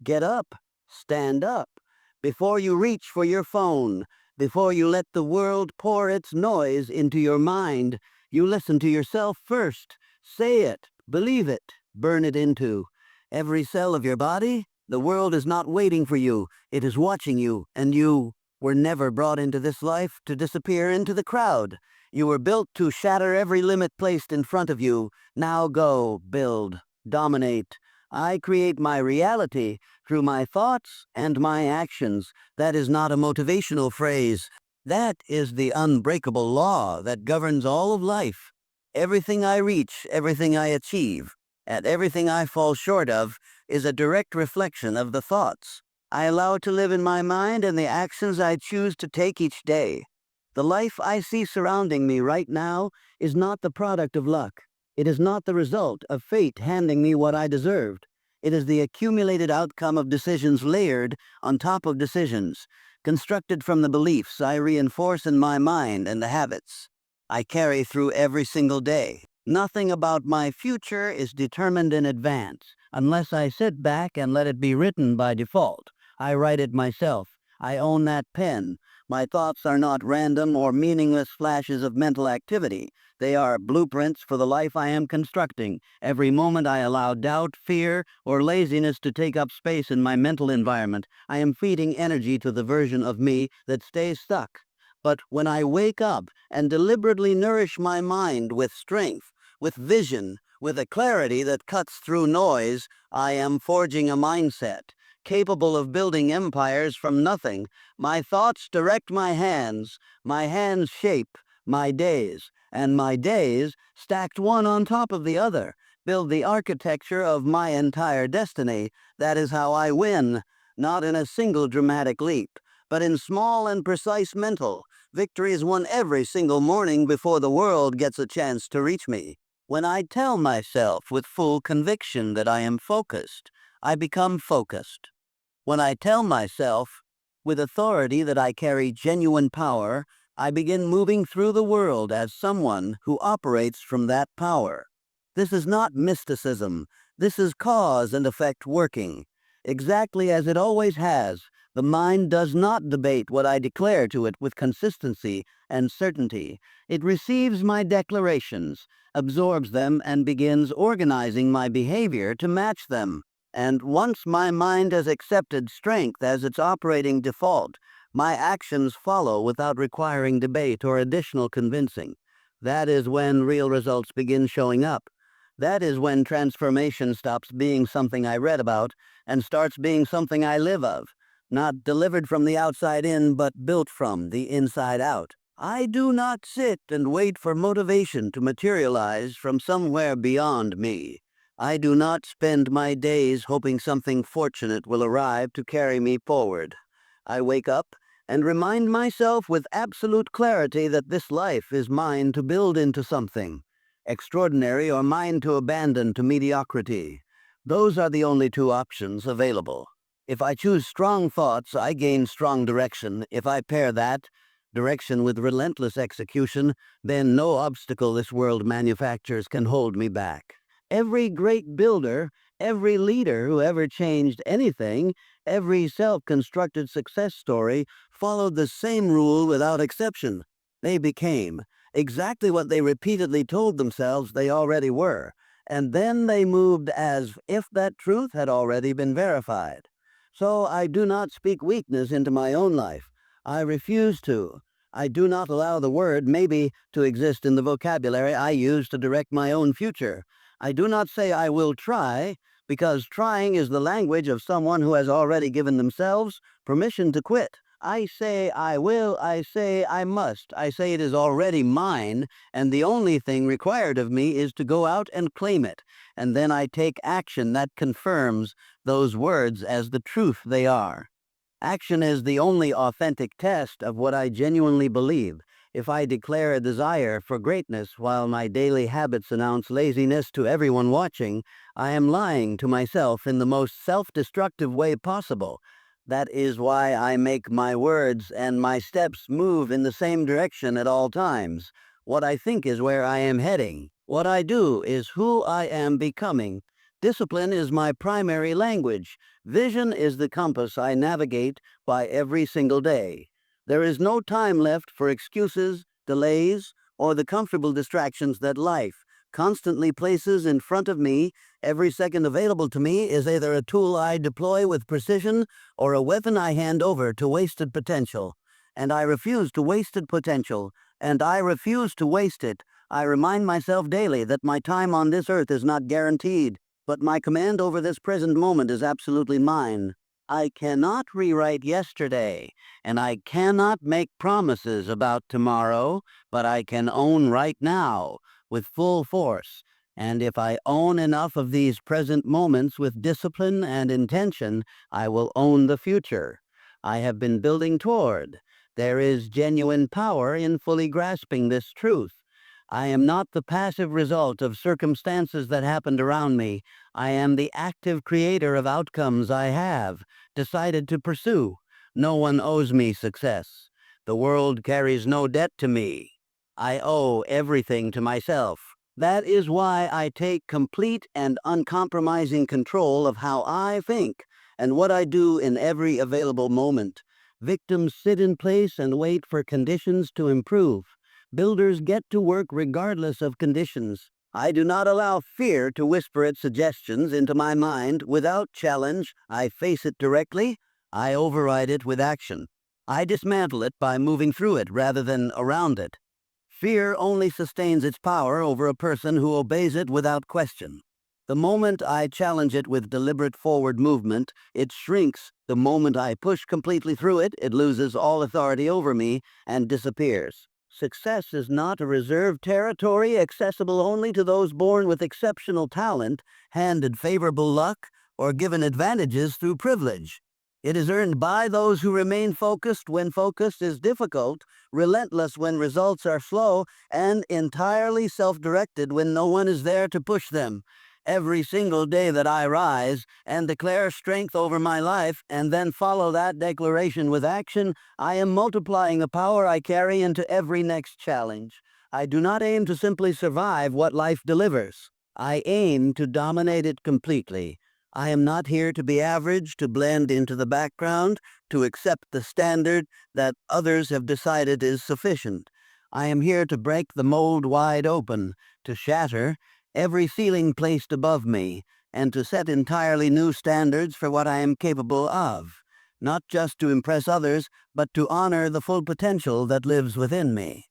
Get up, stand up. Before you reach for your phone, before you let the world pour its noise into your mind, you listen to yourself first. Say it, believe it, burn it into every cell of your body. The world is not waiting for you, it is watching you, and you were never brought into this life to disappear into the crowd. You were built to shatter every limit placed in front of you. Now go, build, dominate. I create my reality through my thoughts and my actions. That is not a motivational phrase. That is the unbreakable law that governs all of life. Everything I reach, everything I achieve, and everything I fall short of is a direct reflection of the thoughts I allow to live in my mind and the actions I choose to take each day. The life I see surrounding me right now is not the product of luck. It is not the result of fate handing me what I deserved. It is the accumulated outcome of decisions layered on top of decisions, constructed from the beliefs I reinforce in my mind and the habits I carry through every single day. Nothing about my future is determined in advance, unless I sit back and let it be written by default. I write it myself. I own that pen. My thoughts are not random or meaningless flashes of mental activity. They are blueprints for the life I am constructing. Every moment I allow doubt, fear, or laziness to take up space in my mental environment, I am feeding energy to the version of me that stays stuck. But when I wake up and deliberately nourish my mind with strength, with vision, with a clarity that cuts through noise, I am forging a mindset capable of building empires from nothing. My thoughts direct my hands shape my days, and my days, stacked one on top of the other, build the architecture of my entire destiny. That is how I win, not in a single dramatic leap, but in small and precise mental victories won every single morning before the world gets a chance to reach me. When I tell myself with full conviction that I am focused, I become focused. When I tell myself with authority that I carry genuine power, I begin moving through the world as someone who operates from that power. This is not mysticism. This is cause and effect working. Exactly as it always has, the mind does not debate what I declare to it with consistency and certainty. It receives my declarations, absorbs them, and begins organizing my behavior to match them. And once my mind has accepted strength as its operating default, my actions follow without requiring debate or additional convincing. That is when real results begin showing up. That is when transformation stops being something I read about and starts being something I live of, not delivered from the outside in, but built from the inside out. I do not sit and wait for motivation to materialize from somewhere beyond me. I do not spend my days hoping something fortunate will arrive to carry me forward. I wake up and remind myself with absolute clarity that this life is mine to build into something extraordinary or mine to abandon to mediocrity. Those are the only two options available. If I choose strong thoughts, I gain strong direction. If I pair that direction with relentless execution, then no obstacle this world manufactures can hold me back. Every great builder, every leader who ever changed anything, every self-constructed success story followed the same rule without exception. They became exactly what they repeatedly told themselves they already were, and then they moved as if that truth had already been verified. So I do not speak weakness into my own life. I refuse to. I do not allow the word maybe to exist in the vocabulary I use to direct my own future. I do not say I will try, because trying is the language of someone who has already given themselves permission to quit. I say I will, I say I must, I say it is already mine, and the only thing required of me is to go out and claim it, and then I take action that confirms those words as the truth they are. Action is the only authentic test of what I genuinely believe. If I declare a desire for greatness while my daily habits announce laziness to everyone watching, I am lying to myself in the most self-destructive way possible. That is why I make my words and my steps move in the same direction at all times. What I think is where I am heading. What I do is who I am becoming. Discipline is my primary language. Vision is the compass I navigate by every single day. There is no time left for excuses, delays, or the comfortable distractions that life constantly places in front of me. Every second available to me is either a tool I deploy with precision or a weapon I hand over to wasted potential. And I refuse to wasted potential, and I refuse to waste it. I remind myself daily that my time on this earth is not guaranteed, but my command over this present moment is absolutely mine. I cannot rewrite yesterday, and I cannot make promises about tomorrow, but I can own right now with full force. And if I own enough of these present moments with discipline and intention, I will own the future I have been building toward. There is genuine power in fully grasping this truth. I am not the passive result of circumstances that happened around me. I am the active creator of outcomes I have decided to pursue. No one owes me success. The world carries no debt to me. I owe everything to myself. That is why I take complete and uncompromising control of how I think and what I do in every available moment. Victims sit in place and wait for conditions to improve. Builders get to work regardless of conditions. I do not allow fear to whisper its suggestions into my mind without challenge. I face it directly. I override it with action. I dismantle it by moving through it rather than around it. Fear only sustains its power over a person who obeys it without question. The moment I challenge it with deliberate forward movement, it shrinks. The moment I push completely through it, it loses all authority over me and disappears. Success is not a reserved territory accessible only to those born with exceptional talent, handed favorable luck, or given advantages through privilege. It is earned by those who remain focused when focus is difficult, relentless when results are slow, and entirely self-directed when no one is there to push them. Every single day that I rise and declare strength over my life and then follow that declaration with action, I am multiplying the power I carry into every next challenge. I do not aim to simply survive what life delivers. I aim to dominate it completely. I am not here to be average, to blend into the background, to accept the standard that others have decided is sufficient. I am here to break the mold wide open, to shatter every ceiling placed above me, and to set entirely new standards for what I am capable of, not just to impress others, but to honor the full potential that lives within me.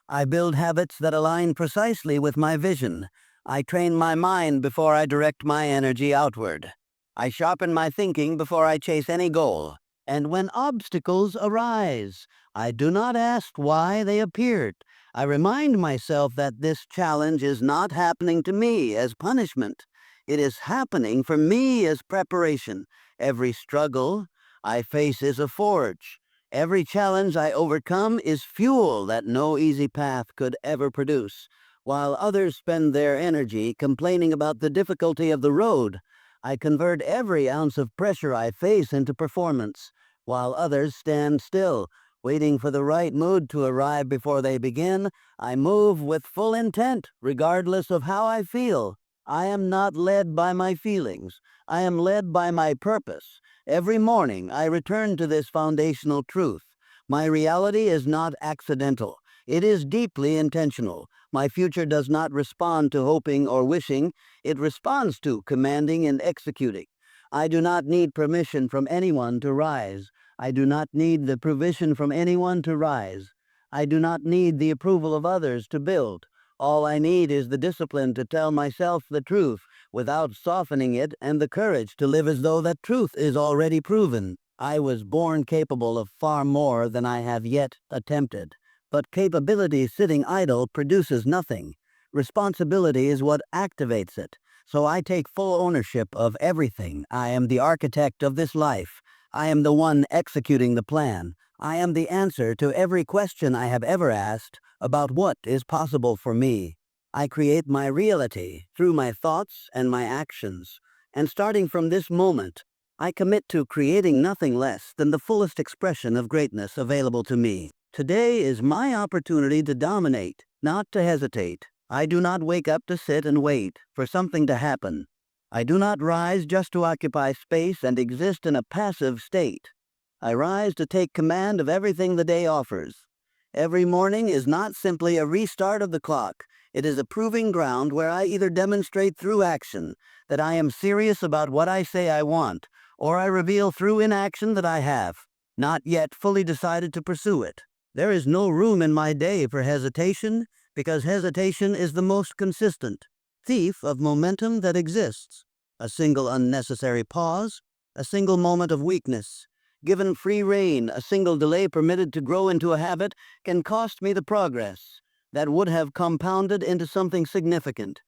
I build habits that align precisely with my vision. I train my mind before I direct my energy outward. I sharpen my thinking before I chase any goal. And when obstacles arise, I do not ask why they appeared. I remind myself that this challenge is not happening to me as punishment. It is happening for me as preparation. Every struggle I face is a forge. Every challenge I overcome is fuel that no easy path could ever produce. While others spend their energy complaining about the difficulty of the road, I convert every ounce of pressure I face into performance. While others stand still, waiting for the right mood to arrive before they begin, I move with full intent, regardless of how I feel. I am not led by my feelings. I am led by my purpose. Every morning, I return to this foundational truth. My reality is not accidental. It is deeply intentional. My future does not respond to hoping or wishing. It responds to commanding and executing. I do not need permission from anyone to rise. I do not need the provision from anyone to rise. I do not need the approval of others to build. All I need is the discipline to tell myself the truth without softening it and the courage to live as though that truth is already proven. I was born capable of far more than I have yet attempted. But capability sitting idle produces nothing. Responsibility is what activates it. So I take full ownership of everything. I am the architect of this life. I am the one executing the plan. I am the answer to every question I have ever asked about what is possible for me. I create my reality through my thoughts and my actions. And starting from this moment, I commit to creating nothing less than the fullest expression of greatness available to me. Today is my opportunity to dominate, not to hesitate. I do not wake up to sit and wait for something to happen. I do not rise just to occupy space and exist in a passive state. I rise to take command of everything the day offers. Every morning is not simply a restart of the clock. It is a proving ground where I either demonstrate through action that I am serious about what I say I want, or I reveal through inaction that I have not yet fully decided to pursue it. There is no room in my day for hesitation, because hesitation is the most consistent thief of momentum that exists. A single unnecessary pause, a single moment of weakness, given free rein, a single delay permitted to grow into a habit can cost me the progress that would have compounded into something significant.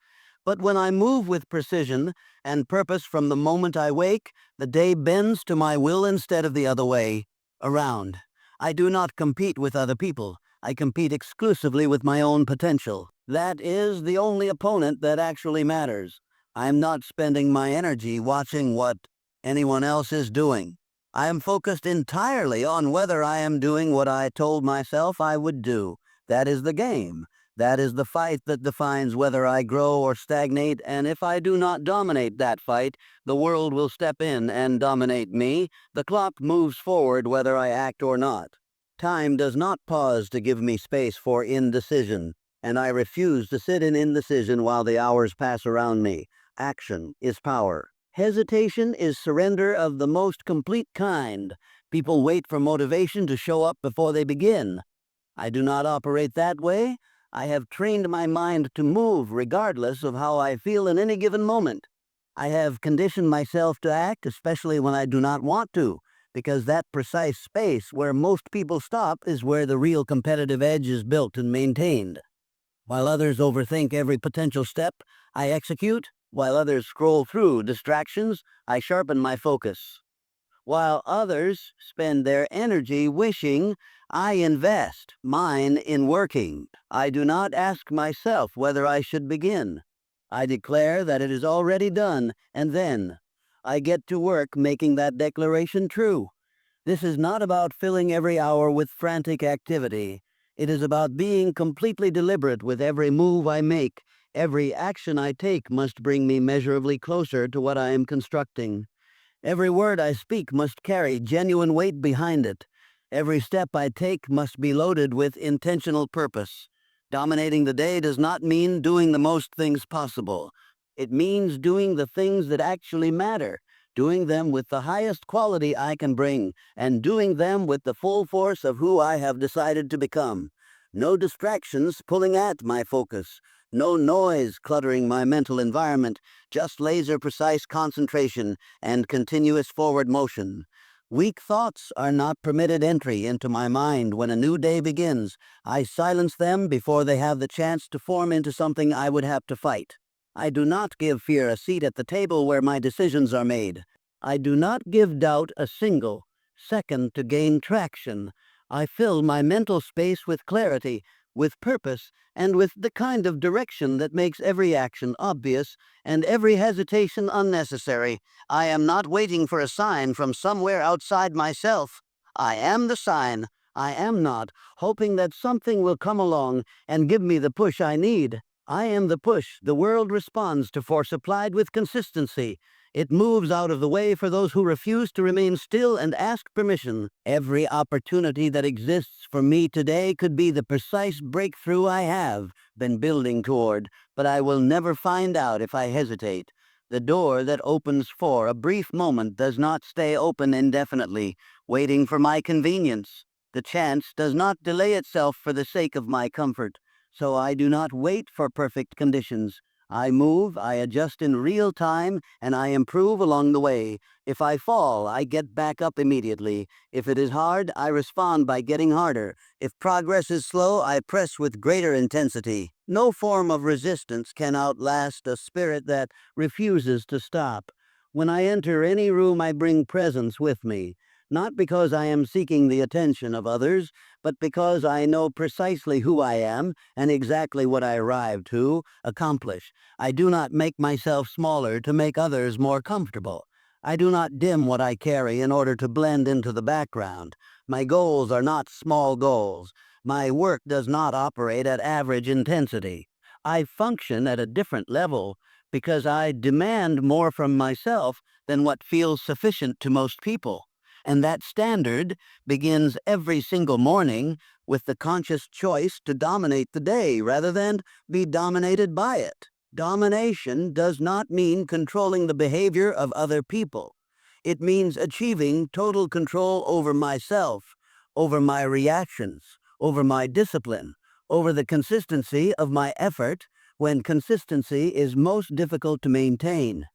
But when I move with precision and purpose from the moment I wake, the day bends to my will instead of the other way around. I do not compete with other people. I compete exclusively with my own potential. That is the only opponent that actually matters. I'm not spending my energy watching what anyone else is doing. I am focused entirely on whether I am doing what I told myself I would do. That is the game. That is the fight that defines whether I grow or stagnate, and if I do not dominate that fight, the world will step in and dominate me. The clock moves forward whether I act or not. Time does not pause to give me space for indecision, and I refuse to sit in indecision while the hours pass around me. Action is power. Hesitation is surrender of the most complete kind. People wait for motivation to show up before they begin. I do not operate that way. I have trained my mind to move regardless of how I feel in any given moment. I have conditioned myself to act, especially when I do not want to, because that precise space where most people stop is where the real competitive edge is built and maintained. While others overthink every potential step, I execute. While others scroll through distractions, I sharpen my focus. While others spend their energy wishing, I invest mine in working. I do not ask myself whether I should begin. I declare that it is already done, and then I get to work making that declaration true. This is not about filling every hour with frantic activity. It is about being completely deliberate with every move I make. Every action I take must bring me measurably closer to what I am constructing. Every word I speak must carry genuine weight behind it. Every step I take must be loaded with intentional purpose. Dominating the day does not mean doing the most things possible. It means doing the things that actually matter, doing them with the highest quality I can bring, and doing them with the full force of who I have decided to become. No distractions pulling at my focus. No noise cluttering my mental environment, just laser-precise concentration and continuous forward motion. Weak thoughts are not permitted entry into my mind when a new day begins. I silence them before they have the chance to form into something I would have to fight. I do not give fear a seat at the table where my decisions are made. I do not give doubt a single second to gain traction. I fill my mental space with clarity, with purpose, and with the kind of direction that makes every action obvious and every hesitation unnecessary. I am not waiting for a sign from somewhere outside myself. I am the sign. I am not hoping that something will come along and give me the push I need. I am the push the world responds to for supplied with consistency. It moves out of the way for those who refuse to remain still and ask permission. Every opportunity that exists for me today could be the precise breakthrough I have been building toward, but I will never find out if I hesitate. The door that opens for a brief moment does not stay open indefinitely, waiting for my convenience. The chance does not delay itself for the sake of my comfort, so I do not wait for perfect conditions. I move, I adjust in real time, and I improve along the way. If I fall, I get back up immediately. If it is hard, I respond by getting harder. If progress is slow, I press with greater intensity. No form of resistance can outlast a spirit that refuses to stop. When I enter any room, I bring presence with me. Not because I am seeking the attention of others, but because I know precisely who I am and exactly what I arrive to accomplish. I do not make myself smaller to make others more comfortable. I do not dim what I carry in order to blend into the background. My goals are not small goals. My work does not operate at average intensity. I function at a different level because I demand more from myself than what feels sufficient to most people. And that standard begins every single morning with the conscious choice to dominate the day rather than be dominated by it. Domination does not mean controlling the behavior of other people. It means achieving total control over myself, over my reactions, over my discipline, over the consistency of my effort when consistency is most difficult to maintain.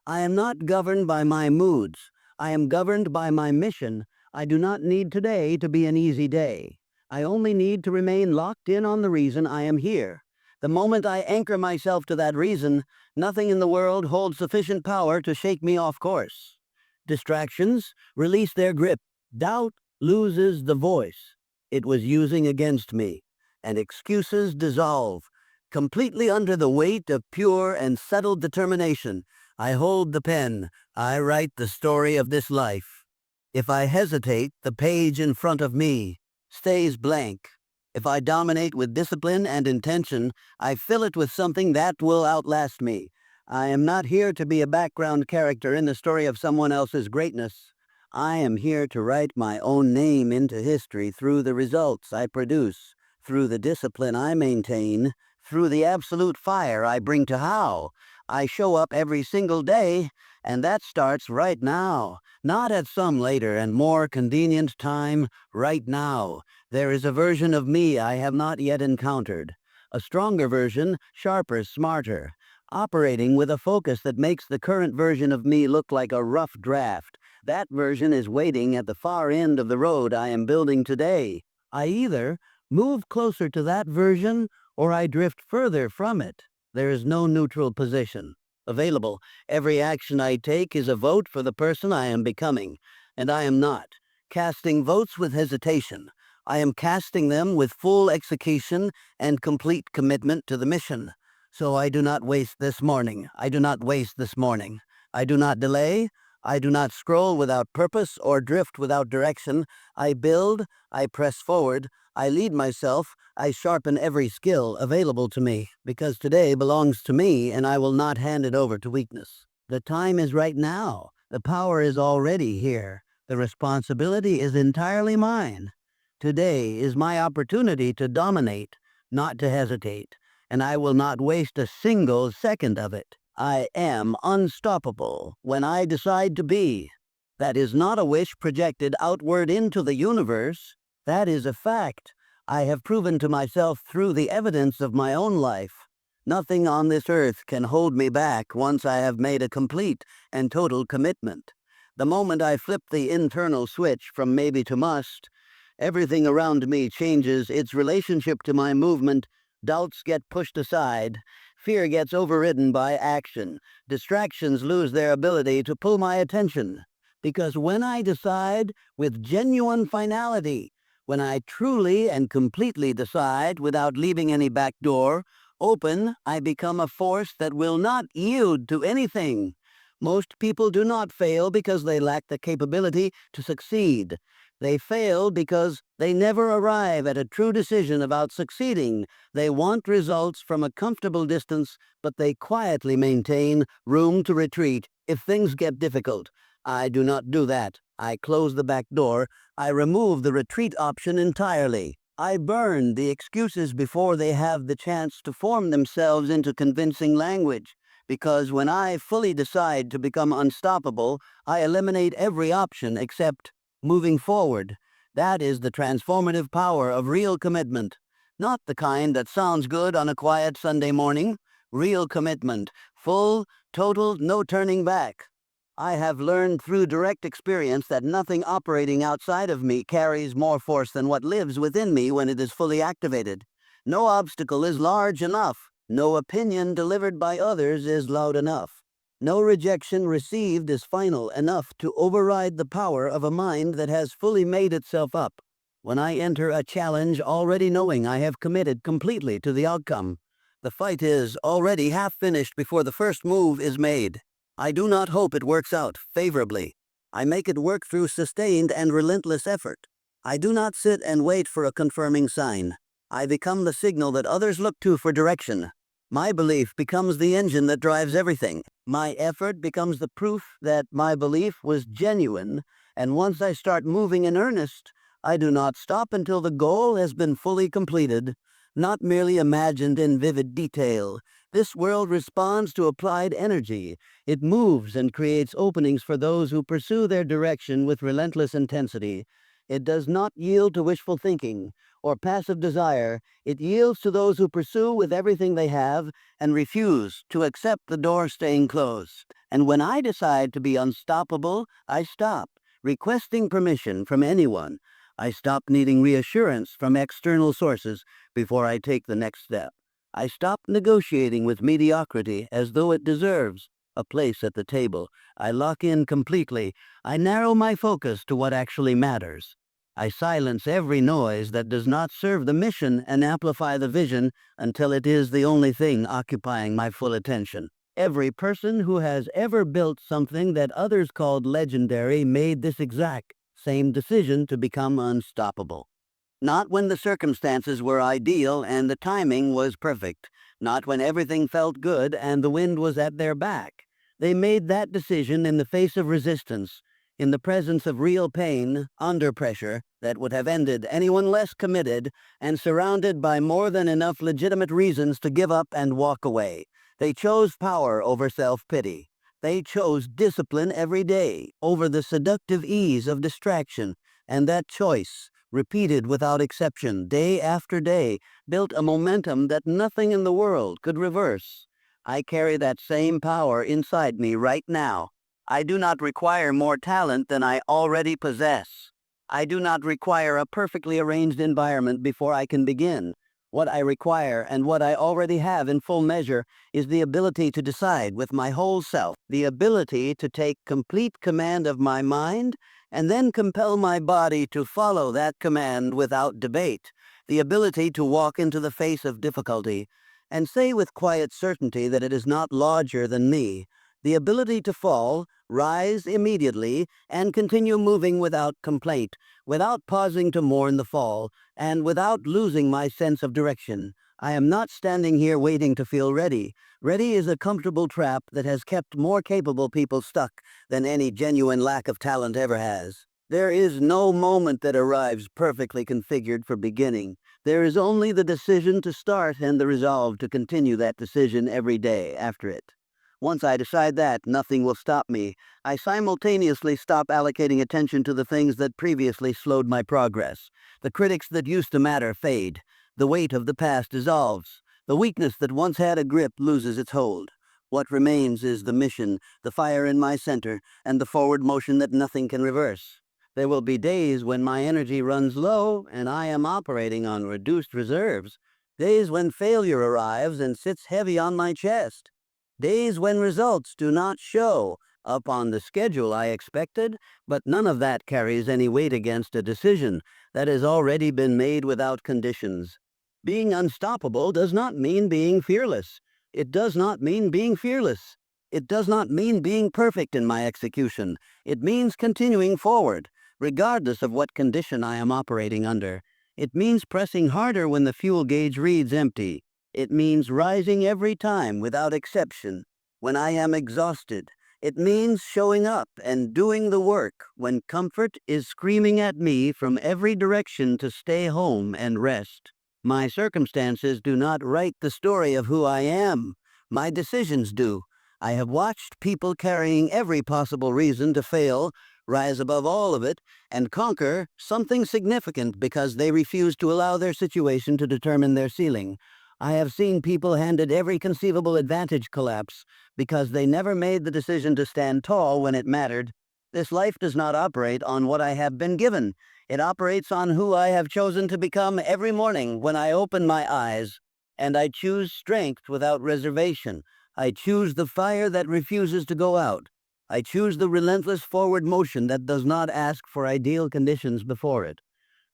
I am not governed by my moods. I am governed by my mission. I do not need today to be an easy day. I only need to remain locked in on the reason I am here. The moment I anchor myself to that reason, nothing in the world holds sufficient power to shake me off course. Distractions release their grip. Doubt loses the voice it was using against me, and excuses dissolve. Completely under the weight of pure and settled determination, I hold the pen. I write the story of this life. If I hesitate, the page in front of me stays blank. If I dominate with discipline and intention, I fill it with something that will outlast me. I am not here to be a background character in the story of someone else's greatness. I am here to write my own name into history through the results I produce, through the discipline I maintain, through the absolute fire I bring to how I show up every single day, and that starts right now, not at some later and more convenient time, right now. There is a version of me I have not yet encountered, a stronger version, sharper, smarter, operating with a focus that makes the current version of me look like a rough draft. That version is waiting at the far end of the road I am building today. I either move closer to that version or I drift further from it. There is no neutral position available. Every action I take is a vote for the person I am becoming, and I am not casting votes with hesitation. I am casting them with full execution and complete commitment to the mission. So I do not waste this morning. I do not waste this morning. I do not delay. I do not scroll without purpose or drift without direction. I build. I press forward. I lead myself. I sharpen every skill available to me, because today belongs to me and I will not hand it over to weakness. The time is right now. The power is already here. The responsibility is entirely mine. Today is my opportunity to dominate, not to hesitate, and I will not waste a single second of it. I am unstoppable when I decide to be. That is not a wish projected outward into the universe. That is a fact I have proven to myself through the evidence of my own life. Nothing on this earth can hold me back once I have made a complete and total commitment. The moment I flip the internal switch from maybe to must, everything around me changes its relationship to my movement. Doubts get pushed aside. Fear gets overridden by action. Distractions lose their ability to pull my attention. Because when I decide with genuine finality, when I truly and completely decide without leaving any back door open, I become a force that will not yield to anything. Most people do not fail because they lack the capability to succeed. They fail because they never arrive at a true decision about succeeding. They want results from a comfortable distance, but they quietly maintain room to retreat if things get difficult. I do not do that. I close the back door. I remove the retreat option entirely. I burn the excuses before they have the chance to form themselves into convincing language. Because when I fully decide to become unstoppable, I eliminate every option except moving forward. That is the transformative power of real commitment. Not the kind that sounds good on a quiet Sunday morning. Real commitment. Full, total, no turning back. I have learned through direct experience that nothing operating outside of me carries more force than what lives within me when it is fully activated. No obstacle is large enough. No opinion delivered by others is loud enough. No rejection received is final enough to override the power of a mind that has fully made itself up. When I enter a challenge already knowing I have committed completely to the outcome, the fight is already half finished before the first move is made. I do not hope it works out favorably. I make it work through sustained and relentless effort. I do not sit and wait for a confirming sign. I become the signal that others look to for direction. My belief becomes the engine that drives everything. My effort becomes the proof that my belief was genuine, and once I start moving in earnest, I do not stop until the goal has been fully completed, not merely imagined in vivid detail. This world responds to applied energy. It moves and creates openings for those who pursue their direction with relentless intensity. It does not yield to wishful thinking or passive desire. It yields to those who pursue with everything they have and refuse to accept the door staying closed. And when I decide to be unstoppable, I stop requesting permission from anyone. I stop needing reassurance from external sources before I take the next step. I stop negotiating with mediocrity as though it deserves a place at the table. I lock in completely. I narrow my focus to what actually matters. I silence every noise that does not serve the mission and amplify the vision until it is the only thing occupying my full attention. Every person who has ever built something that others called legendary made this exact same decision to become unstoppable. Not when the circumstances were ideal and the timing was perfect. Not when everything felt good and the wind was at their back. They made that decision in the face of resistance, in the presence of real pain, under pressure, that would have ended anyone less committed, and surrounded by more than enough legitimate reasons to give up and walk away. They chose power over self-pity. They chose discipline every day over the seductive ease of distraction, and that choice, repeated without exception, day after day, built a momentum that nothing in the world could reverse. I carry that same power inside me right now. I do not require more talent than I already possess. I do not require a perfectly arranged environment before I can begin. What I require and what I already have in full measure is the ability to decide with my whole self, the ability to take complete command of my mind and then compel my body to follow that command without debate, the ability to walk into the face of difficulty and say with quiet certainty that it is not larger than me, the ability to fall, rise immediately, and continue moving without complaint, without pausing to mourn the fall, and without losing my sense of direction. I am not standing here waiting to feel ready. Ready is a comfortable trap that has kept more capable people stuck than any genuine lack of talent ever has. There is no moment that arrives perfectly configured for beginning. There is only the decision to start and the resolve to continue that decision every day after it. Once I decide that, nothing will stop me. I simultaneously stop allocating attention to the things that previously slowed my progress. The critics that used to matter fade. The weight of the past dissolves. The weakness that once had a grip loses its hold. What remains is the mission, the fire in my center, and the forward motion that nothing can reverse. There will be days when my energy runs low and I am operating on reduced reserves. Days when failure arrives and sits heavy on my chest. Days when results do not show up on the schedule I expected, but none of that carries any weight against a decision that has already been made without conditions. Being unstoppable does not mean being fearless. It does not mean being fearless. It does not mean being perfect in my execution. It means continuing forward, regardless of what condition I am operating under. It means pressing harder when the fuel gauge reads empty. It means rising every time without exception when I am exhausted. It means showing up and doing the work when comfort is screaming at me from every direction to stay home and rest. My circumstances do not write the story of who I am. My decisions do. I have watched people carrying every possible reason to fail rise above all of it and conquer something significant because they refuse to allow their situation to determine their ceiling. I have seen people handed every conceivable advantage collapse because they never made the decision to stand tall when it mattered. This life does not operate on what I have been given. It operates on who I have chosen to become every morning when I open my eyes. And I choose strength without reservation. I choose the fire that refuses to go out. I choose the relentless forward motion that does not ask for ideal conditions before it.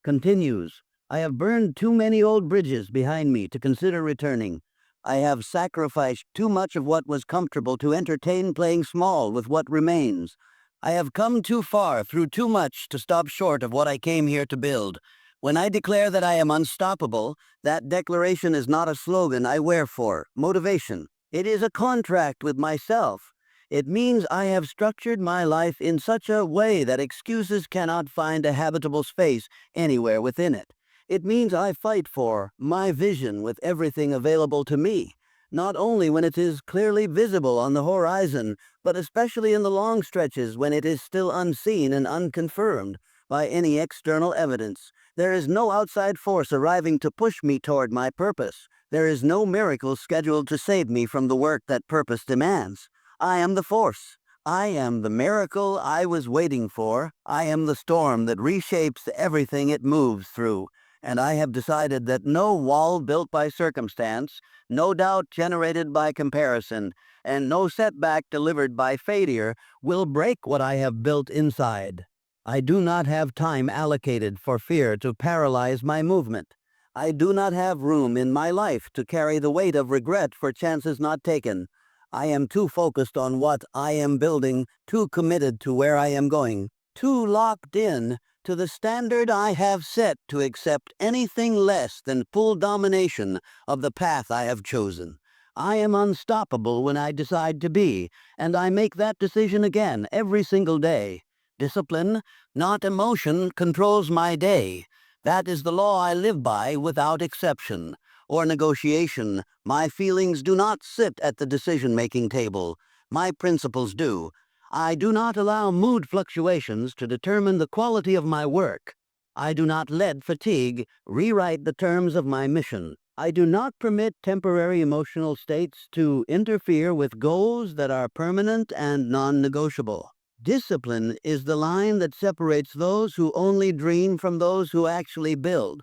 Continues. I have burned too many old bridges behind me to consider returning. I have sacrificed too much of what was comfortable to entertain playing small with what remains. I have come too far through too much to stop short of what I came here to build. When I declare that I am unstoppable, that declaration is not a slogan I wear for motivation. It is a contract with myself. It means I have structured my life in such a way that excuses cannot find a habitable space anywhere within it. It means I fight for my vision with everything available to me, not only when it is clearly visible on the horizon, but especially in the long stretches when it is still unseen and unconfirmed by any external evidence. There is no outside force arriving to push me toward my purpose. There is no miracle scheduled to save me from the work that purpose demands. I am the force. I am the miracle I was waiting for. I am the storm that reshapes everything it moves through. And I have decided that no wall built by circumstance, no doubt generated by comparison, and no setback delivered by failure will break what I have built inside. I do not have time allocated for fear to paralyze my movement. I do not have room in my life to carry the weight of regret for chances not taken. I am too focused on what I am building, too committed to where I am going, too locked in to the standard I have set to accept anything less than full domination of the path I have chosen. I am unstoppable when I decide to be, and I make that decision again every single day. Discipline, not emotion, controls my day. That is the law I live by without exception or negotiation. My feelings do not sit at the decision-making table. My principles do. I do not allow mood fluctuations to determine the quality of my work. I do not let fatigue rewrite the terms of my mission. I do not permit temporary emotional states to interfere with goals that are permanent and non-negotiable. Discipline is the line that separates those who only dream from those who actually build.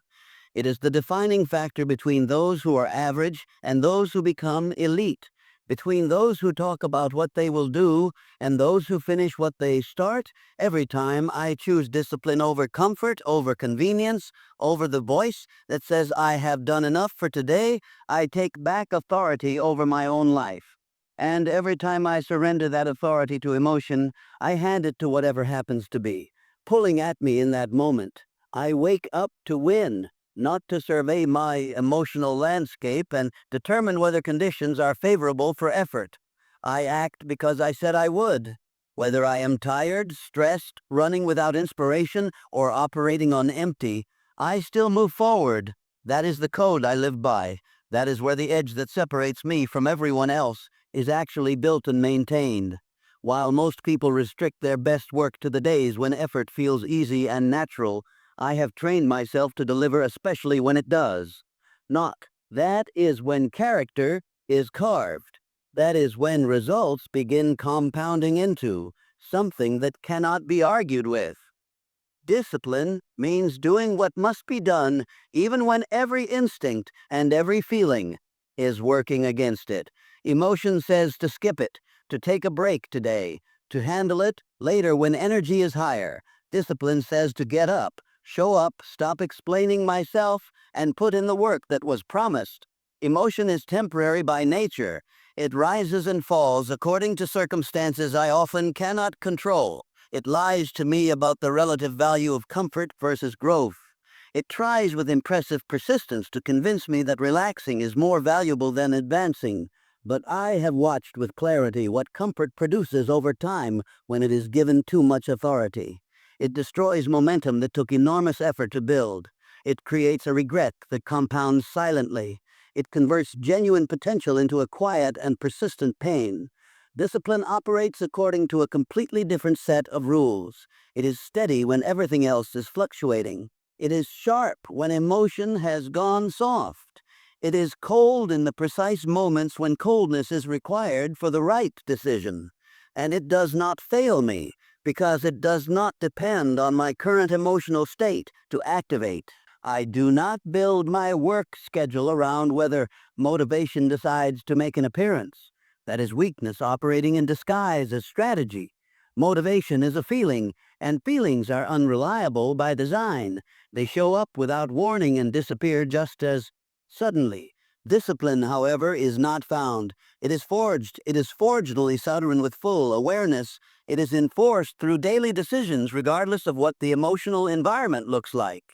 It is the defining factor between those who are average and those who become elite, between those who talk about what they will do and those who finish what they start. Every time I choose discipline over comfort, over convenience, over the voice that says I have done enough for today, I take back authority over my own life. And every time I surrender that authority to emotion, I hand it to whatever happens to be, pulling at me in that moment. I wake up to win, not to survey my emotional landscape and determine whether conditions are favorable for effort. I act because I said I would. Whether I am tired, stressed, running without inspiration, or operating on empty, I still move forward. That is the code I live by. That is where the edge that separates me from everyone else is actually built and maintained. While most people restrict their best work to the days when effort feels easy and natural, I have trained myself to deliver especially when it does. Not. That is when character is carved. That is when results begin compounding into something that cannot be argued with. Discipline means doing what must be done even when every instinct and every feeling is working against it. Emotion says to skip it, to take a break today, to handle it later when energy is higher. Discipline says to get up, show up, stop explaining myself, and put in the work that was promised. Emotion is temporary by nature. It rises and falls according to circumstances I often cannot control. It lies to me about the relative value of comfort versus growth. It tries with impressive persistence to convince me that relaxing is more valuable than advancing. But I have watched with clarity what comfort produces over time when it is given too much authority. It destroys momentum that took enormous effort to build. It creates a regret that compounds silently. It converts genuine potential into a quiet and persistent pain. Discipline operates according to a completely different set of rules. It is steady when everything else is fluctuating. It is sharp when emotion has gone soft. It is cold in the precise moments when coldness is required for the right decision. And it does not fail me because it does not depend on my current emotional state to activate. I do not build my work schedule around whether motivation decides to make an appearance. That is weakness operating in disguise as strategy. Motivation is a feeling, and feelings are unreliable by design. They show up without warning and disappear just as suddenly. Discipline, however, is not found. It is forged. It is forgedly southern with full awareness. It is enforced through daily decisions regardless of what the emotional environment looks like.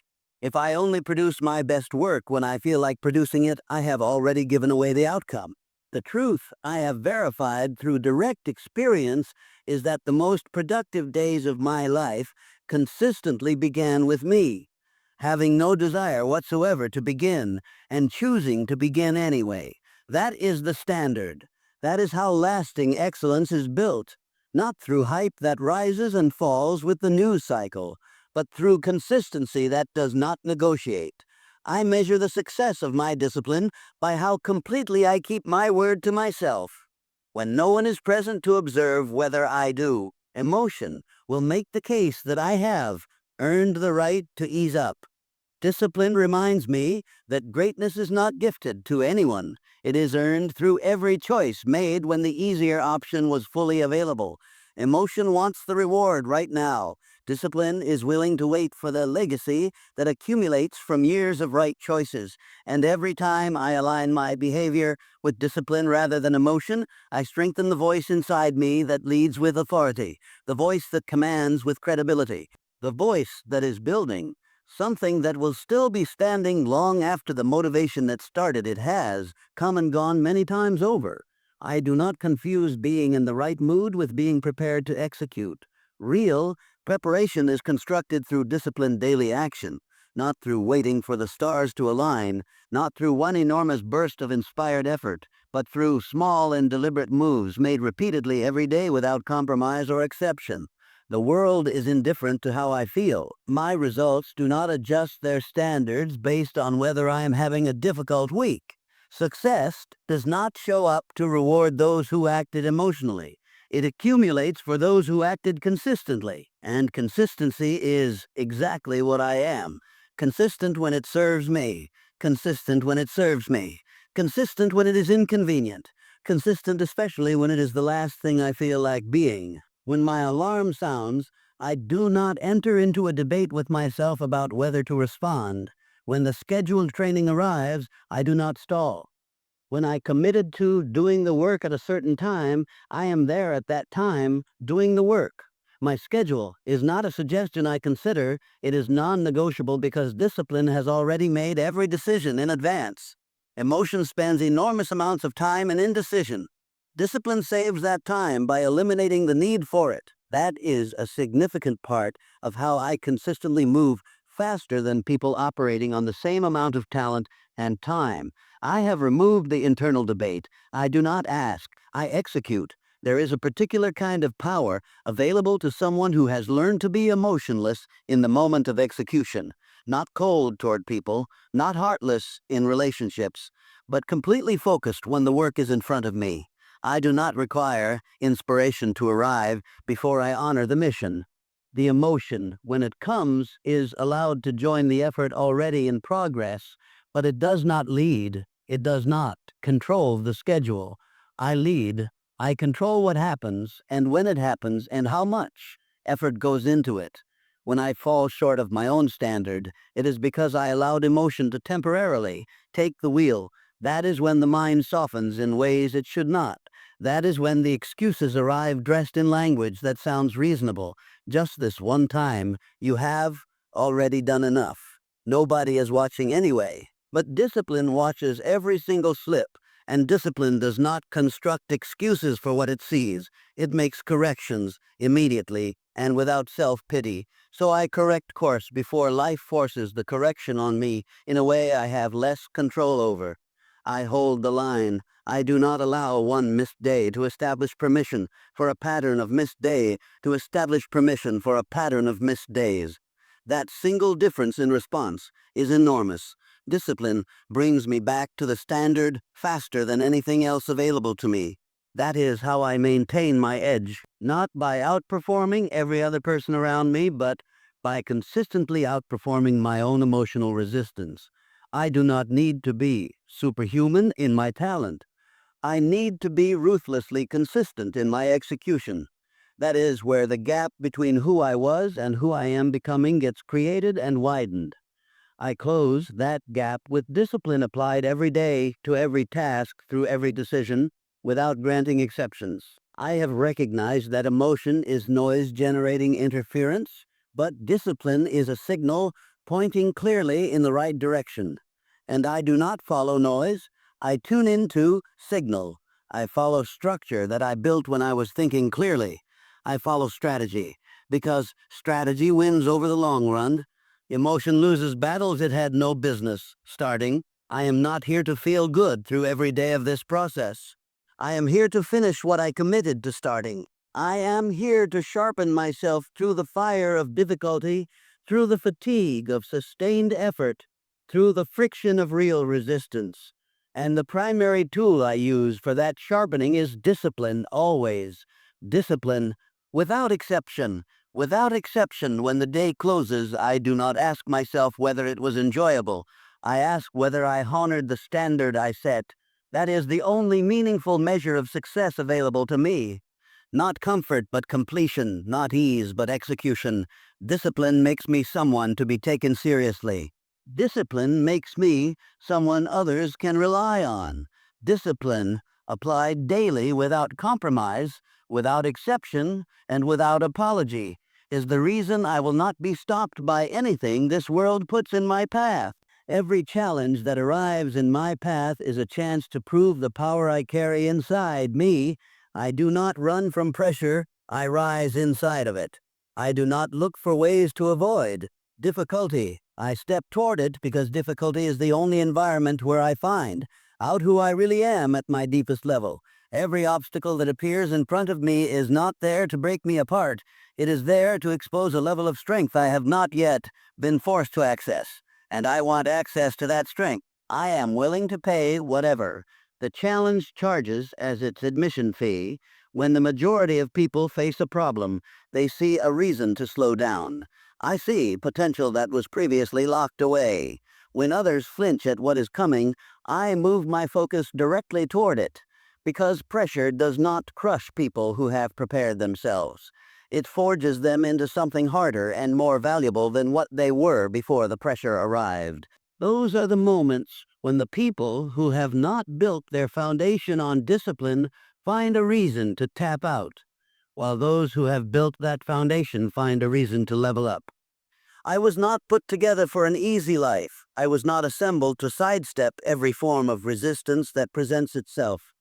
If I only produce my best work when I feel like producing it, I have already given away the outcome. The truth I have verified through direct experience is that the most productive days of my life consistently began with me, having no desire whatsoever to begin and choosing to begin anyway. That is the standard. That is how lasting excellence is built, not through hype that rises and falls with the news cycle, but through consistency that does not negotiate. I measure the success of my discipline by how completely I keep my word to myself. When no one is present to observe whether I do, emotion will make the case that I have earned the right to ease up. Discipline reminds me that greatness is not gifted to anyone. It is earned through every choice made when the easier option was fully available. Emotion wants the reward right now. Discipline is willing to wait for the legacy that accumulates from years of right choices. And every time I align my behavior with discipline rather than emotion, I strengthen the voice inside me that leads with authority, the voice that commands with credibility, the voice that is building something that will still be standing long after the motivation that started it has come and gone many times over. I do not confuse being in the right mood with being prepared to execute. Real preparation is constructed through disciplined daily action, not through waiting for the stars to align, not through one enormous burst of inspired effort, but through small and deliberate moves made repeatedly every day without compromise or exception. The world is indifferent to how I feel. My results do not adjust their standards based on whether I am having a difficult week. Success does not show up to reward those who acted emotionally. It accumulates for those who acted consistently. And consistency is exactly what I am. Consistent when it serves me. Consistent when it serves me. Consistent when it is inconvenient. Consistent especially when it is the last thing I feel like being. When my alarm sounds, I do not enter into a debate with myself about whether to respond. When the scheduled training arrives, I do not stall. When I committed to doing the work at a certain time, I am there at that time doing the work. My schedule is not a suggestion I consider, it is non-negotiable because discipline has already made every decision in advance. Emotion spends enormous amounts of time in indecision. Discipline saves that time by eliminating the need for it. That is a significant part of how I consistently move faster than people operating on the same amount of talent and time. I have removed the internal debate. I do not ask, I execute. There is a particular kind of power available to someone who has learned to be emotionless in the moment of execution, not cold toward people, not heartless in relationships, but completely focused when the work is in front of me. I do not require inspiration to arrive before I honor the mission. The emotion, when it comes, is allowed to join the effort already in progress, but it does not lead. It does not control the schedule. I lead. I control what happens, and when it happens, and how much effort goes into it. When I fall short of my own standard, it is because I allowed emotion to temporarily take the wheel. That is when the mind softens in ways it should not. That is when the excuses arrive dressed in language that sounds reasonable. Just this one time, you have already done enough. Nobody is watching anyway. But discipline watches every single slip, and discipline does not construct excuses for what it sees. It makes corrections immediately and without self-pity. So I correct course before life forces the correction on me in a way I have less control over. I hold the line. I do not allow one missed day to establish permission for a pattern of missed day to establish permission for a pattern of missed days. That single difference in response is enormous. Discipline brings me back to the standard faster than anything else available to me. That is how I maintain my edge, not by outperforming every other person around me, but by consistently outperforming my own emotional resistance. I do not need to be superhuman in my talent. I need to be ruthlessly consistent in my execution. That is where the gap between who I was and who I am becoming gets created and widened. I close that gap with discipline applied every day to every task through every decision without granting exceptions. I have recognized that emotion is noise generating interference, but discipline is a signal pointing clearly in the right direction. And I do not follow noise. I tune into signal. I follow structure that I built when I was thinking clearly. I follow strategy, because strategy wins over the long run. Emotion loses battles it had no business starting. I am not here to feel good through every day of this process. I am here to finish what I committed to starting. I am here to sharpen myself through the fire of difficulty, through the fatigue of sustained effort, through the friction of real resistance. And the primary tool I use for that sharpening is discipline, always. Discipline, without exception. Without exception, when the day closes, I do not ask myself whether it was enjoyable. I ask whether I honored the standard I set. That is the only meaningful measure of success available to me. Not comfort, but completion. Not ease, but execution. Discipline makes me someone to be taken seriously. Discipline makes me someone others can rely on. Discipline, applied daily without compromise, without exception, and without apology, is the reason I will not be stopped by anything this world puts in my path. Every challenge that arrives in my path is a chance to prove the power I carry inside me. I do not run from pressure, I rise inside of it. I do not look for ways to avoid difficulty. I step toward it because difficulty is the only environment where I find out who I really am at my deepest level. Every obstacle that appears in front of me is not there to break me apart. It is there to expose a level of strength I have not yet been forced to access. And I want access to that strength. I am willing to pay whatever the challenge charges as its admission fee. When the majority of people face a problem, they see a reason to slow down. I see potential that was previously locked away. When others flinch at what is coming, I move my focus directly toward it. Because pressure does not crush people who have prepared themselves. It forges them into something harder and more valuable than what they were before the pressure arrived. Those are the moments when the people who have not built their foundation on discipline find a reason to tap out, while those who have built that foundation find a reason to level up. I was not put together for an easy life. I was not assembled to sidestep every form of resistance that presents itself.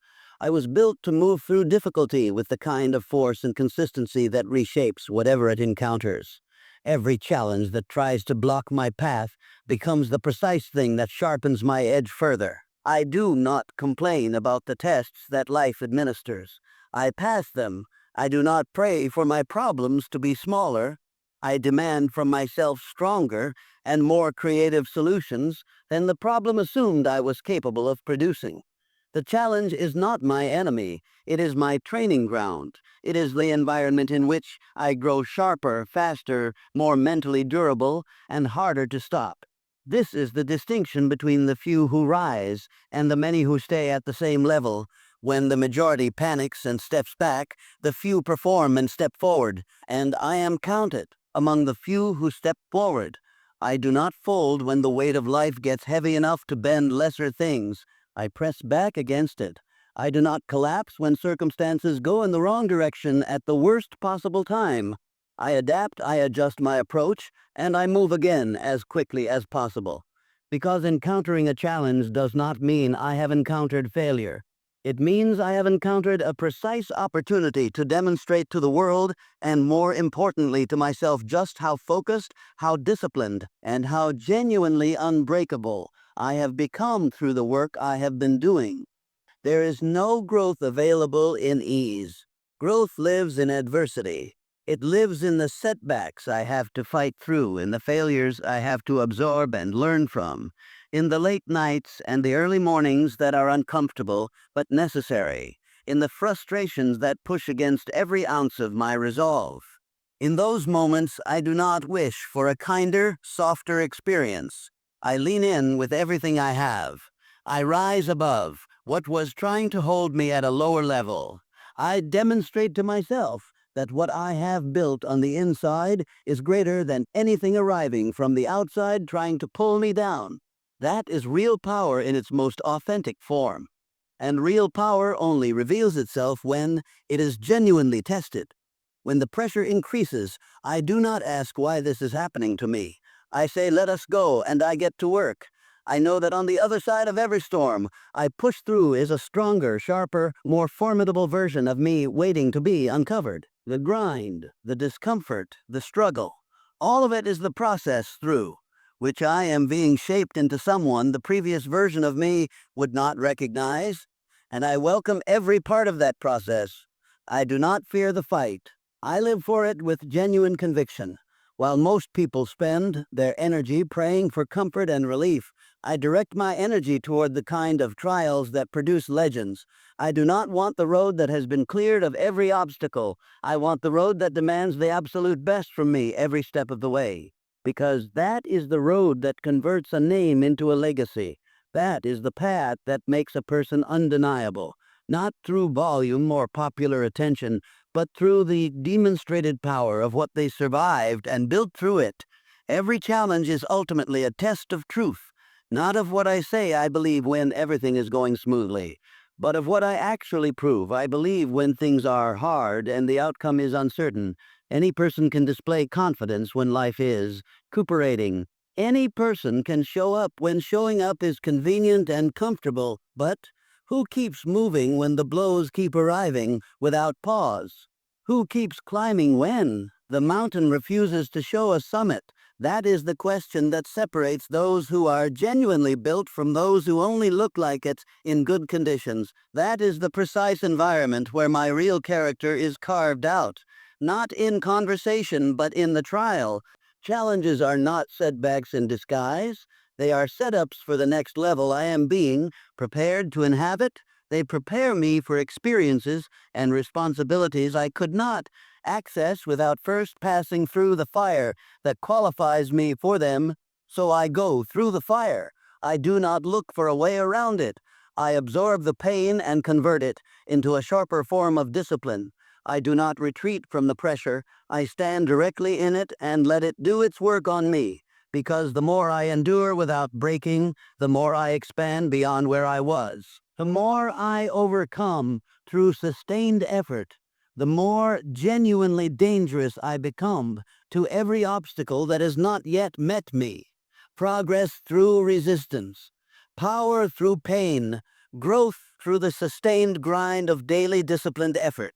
I was built to move through difficulty with the kind of force and consistency that reshapes whatever it encounters. Every challenge that tries to block my path becomes the precise thing that sharpens my edge further. I do not complain about the tests that life administers. I pass them. I do not pray for my problems to be smaller. I demand from myself stronger and more creative solutions than the problem assumed I was capable of producing. The challenge is not my enemy. It is my training ground. It is the environment in which I grow sharper, faster, more mentally durable, and harder to stop. This is the distinction between the few who rise and the many who stay at the same level. When the majority panics and steps back, the few perform and step forward, and I am counted among the few who step forward. I do not fold when the weight of life gets heavy enough to bend lesser things. I press back against it. I do not collapse when circumstances go in the wrong direction at the worst possible time. I adapt, I adjust my approach, and I move again as quickly as possible. Because encountering a challenge does not mean I have encountered failure. It means I have encountered a precise opportunity to demonstrate to the world, and more importantly to myself, just how focused, how disciplined, and how genuinely unbreakable I have become through the work I have been doing. There is no growth available in ease. Growth lives in adversity. It lives in the setbacks I have to fight through, in the failures I have to absorb and learn from, in the late nights and the early mornings that are uncomfortable but necessary, in the frustrations that push against every ounce of my resolve. In those moments, I do not wish for a kinder, softer experience. I lean in with everything I have. I rise above what was trying to hold me at a lower level. I demonstrate to myself that what I have built on the inside is greater than anything arriving from the outside trying to pull me down. That is real power in its most authentic form. And real power only reveals itself when it is genuinely tested. When the pressure increases, I do not ask why this is happening to me. I say, let us go, and I get to work. I know that on the other side of every storm, I push through is a stronger, sharper, more formidable version of me waiting to be uncovered. The grind, the discomfort, the struggle, all of it is the process through which I am being shaped into someone the previous version of me would not recognize, and I welcome every part of that process. I do not fear the fight. I live for it with genuine conviction. While most people spend their energy praying for comfort and relief, I direct my energy toward the kind of trials that produce legends. I do not want the road that has been cleared of every obstacle. I want the road that demands the absolute best from me every step of the way. Because that is the road that converts a name into a legacy. That is the path that makes a person undeniable, not through volume or popular attention, but through the demonstrated power of what they survived and built through it. Every challenge is ultimately a test of truth, not of what I say I believe when everything is going smoothly, but of what I actually prove I believe when things are hard and the outcome is uncertain. Any person can display confidence when life is recuperating. Any person can show up when showing up is convenient and comfortable, but who keeps moving when the blows keep arriving without pause? Who keeps climbing when the mountain refuses to show a summit? That is the question that separates those who are genuinely built from those who only look like it in good conditions. That is the precise environment where my real character is carved out. Not in conversation, but in the trial. Challenges are not setbacks in disguise. They are setups for the next level I am being prepared to inhabit. They prepare me for experiences and responsibilities I could not access without first passing through the fire that qualifies me for them. So I go through the fire. I do not look for a way around it. I absorb the pain and convert it into a sharper form of discipline. I do not retreat from the pressure. I stand directly in it and let it do its work on me. Because the more I endure without breaking, the more I expand beyond where I was. The more I overcome through sustained effort, the more genuinely dangerous I become to every obstacle that has not yet met me. Progress through resistance, power through pain, growth through the sustained grind of daily disciplined effort.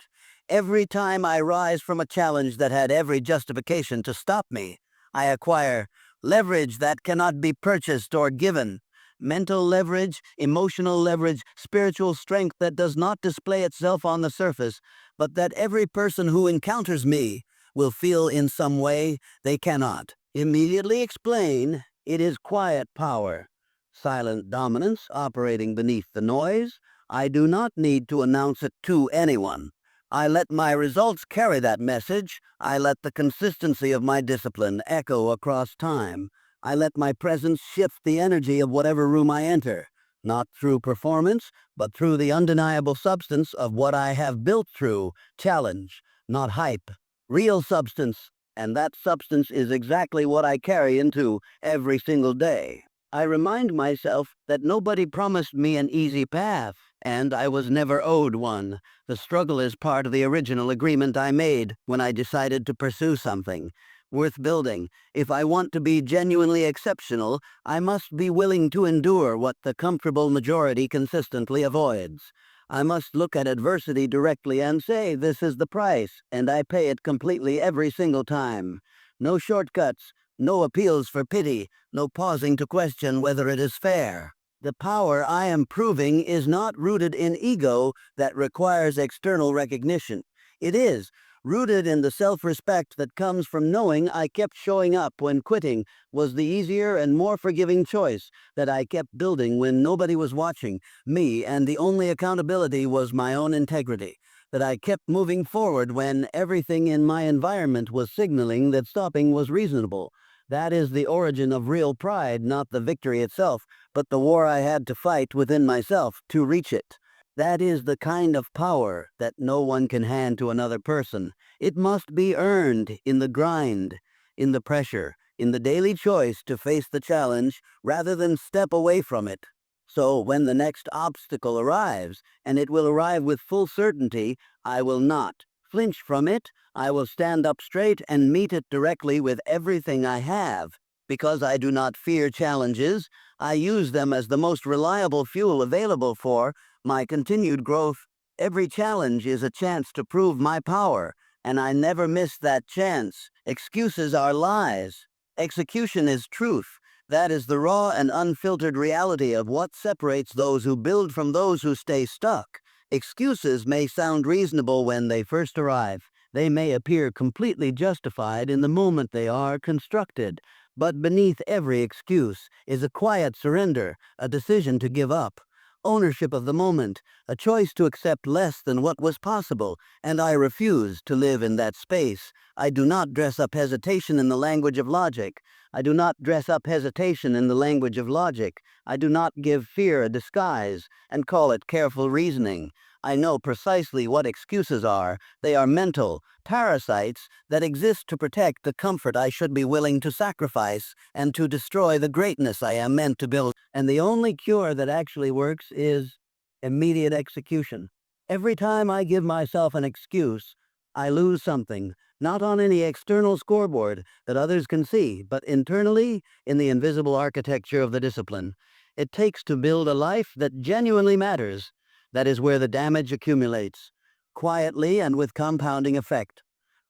Every time I rise from a challenge that had every justification to stop me, I acquire leverage that cannot be purchased or given. Mental leverage, emotional leverage, spiritual strength that does not display itself on the surface, but that every person who encounters me will feel in some way they cannot immediately explain. It is quiet power, silent dominance operating beneath the noise. I do not need to announce it to anyone. I let my results carry that message. I let the consistency of my discipline echo across time. I let my presence shift the energy of whatever room I enter, not through performance, but through the undeniable substance of what I have built through challenge, not hype, real substance, and that substance is exactly what I carry into every single day. I remind myself that nobody promised me an easy path, and I was never owed one. The struggle is part of the original agreement I made when I decided to pursue something worth building. If I want to be genuinely exceptional, I must be willing to endure what the comfortable majority consistently avoids. I must look at adversity directly and say, this is the price, and I pay it completely every single time. No shortcuts, no appeals for pity, no pausing to question whether it is fair. The power I am proving is not rooted in ego that requires external recognition. It is rooted in the self-respect that comes from knowing I kept showing up when quitting was the easier and more forgiving choice, that I kept building when nobody was watching me and the only accountability was my own integrity, that I kept moving forward when everything in my environment was signaling that stopping was reasonable. That is the origin of real pride, not the victory itself, but the war I had to fight within myself to reach it. That is the kind of power that no one can hand to another person. It must be earned in the grind, in the pressure, in the daily choice to face the challenge rather than step away from it. So when the next obstacle arrives, and it will arrive with full certainty, I will not flinch from it. I will stand up straight and meet it directly with everything I have, Because I do not fear challenges, I use them as the most reliable fuel available for my continued growth. Every challenge is a chance to prove my power, and I never miss that chance. Excuses are lies. Execution is truth. That is the raw and unfiltered reality of what separates those who build from those who stay stuck. Excuses may sound reasonable when they first arrive. They may appear completely justified in the moment they are constructed. But beneath every excuse is a quiet surrender, a decision to give up, ownership of the moment, a choice to accept less than what was possible, and I refuse to live in that space. I do not dress up hesitation in the language of logic. I do not dress up hesitation in the language of logic. I do not give fear a disguise and call it careful reasoning. I know precisely what excuses are. They are mental parasites that exist to protect the comfort I should be willing to sacrifice and to destroy the greatness I am meant to build. And the only cure that actually works is immediate execution. Every time I give myself an excuse, I lose something, not on any external scoreboard that others can see, but internally in the invisible architecture of the discipline it takes to build a life that genuinely matters. That is where the damage accumulates, quietly and with compounding effect.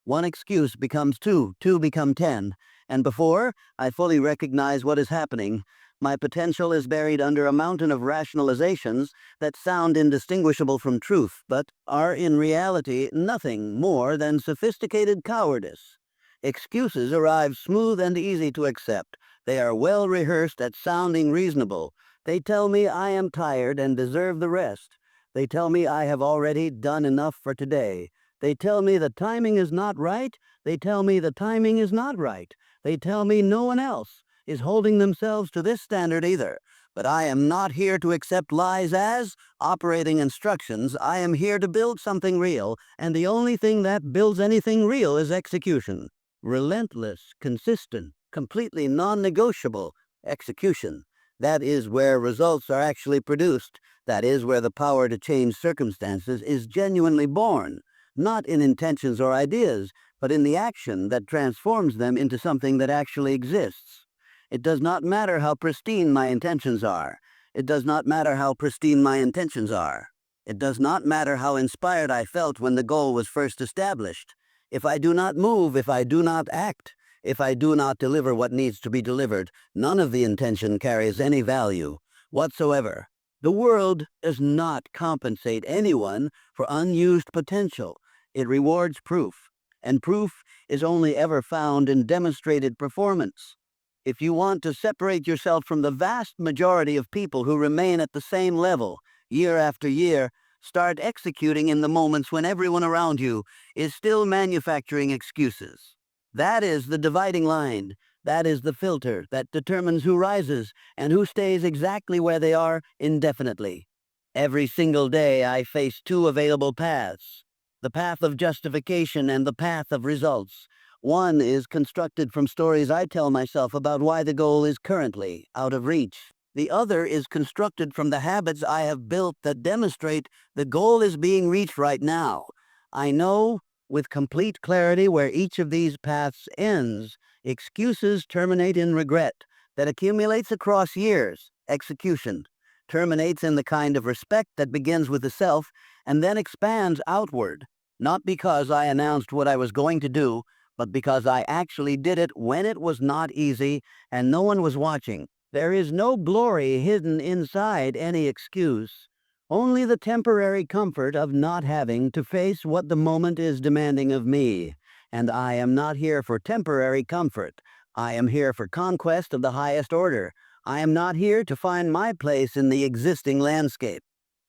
One excuse becomes two, two become 10, and before I fully recognize what is happening, my potential is buried under a mountain of rationalizations that sound indistinguishable from truth, but are in reality nothing more than sophisticated cowardice. Excuses arrive smooth and easy to accept. They are well rehearsed at sounding reasonable. They tell me I am tired and deserve the rest. They tell me I have already done enough for today. They tell me the timing is not right. They tell me the timing is not right. They tell me no one else is holding themselves to this standard either. But I am not here to accept lies as operating instructions. I am here to build something real, and the only thing that builds anything real is execution. Relentless, consistent, completely non-negotiable execution. That is where results are actually produced. That is where the power to change circumstances is genuinely born, not in intentions or ideas, but in the action that transforms them into something that actually exists. It does not matter how pristine my intentions are. It does not matter how pristine my intentions are. It does not matter how inspired I felt when the goal was first established. If I do not move, if I do not act, if I do not deliver what needs to be delivered, none of the intention carries any value whatsoever. The world does not compensate anyone for unused potential. It rewards proof, and proof is only ever found in demonstrated performance. If you want to separate yourself from the vast majority of people who remain at the same level year after year, start executing in the moments when everyone around you is still manufacturing excuses. That is the dividing line. That is the filter that determines who rises and who stays exactly where they are indefinitely. Every single day I face two available paths, the path of justification and the path of results. One is constructed from stories I tell myself about why the goal is currently out of reach. The other is constructed from the habits I have built that demonstrate the goal is being reached right now. I know with complete clarity where each of these paths ends. Excuses terminate in regret that accumulates across years. Execution terminates in the kind of respect that begins with the self and then expands outward, not because I announced what I was going to do, but because I actually did it when it was not easy and no one was watching. There is no glory hidden inside any excuse, only the temporary comfort of not having to face what the moment is demanding of me. And I am not here for temporary comfort. I am here for conquest of the highest order. I am not here to find my place in the existing landscape.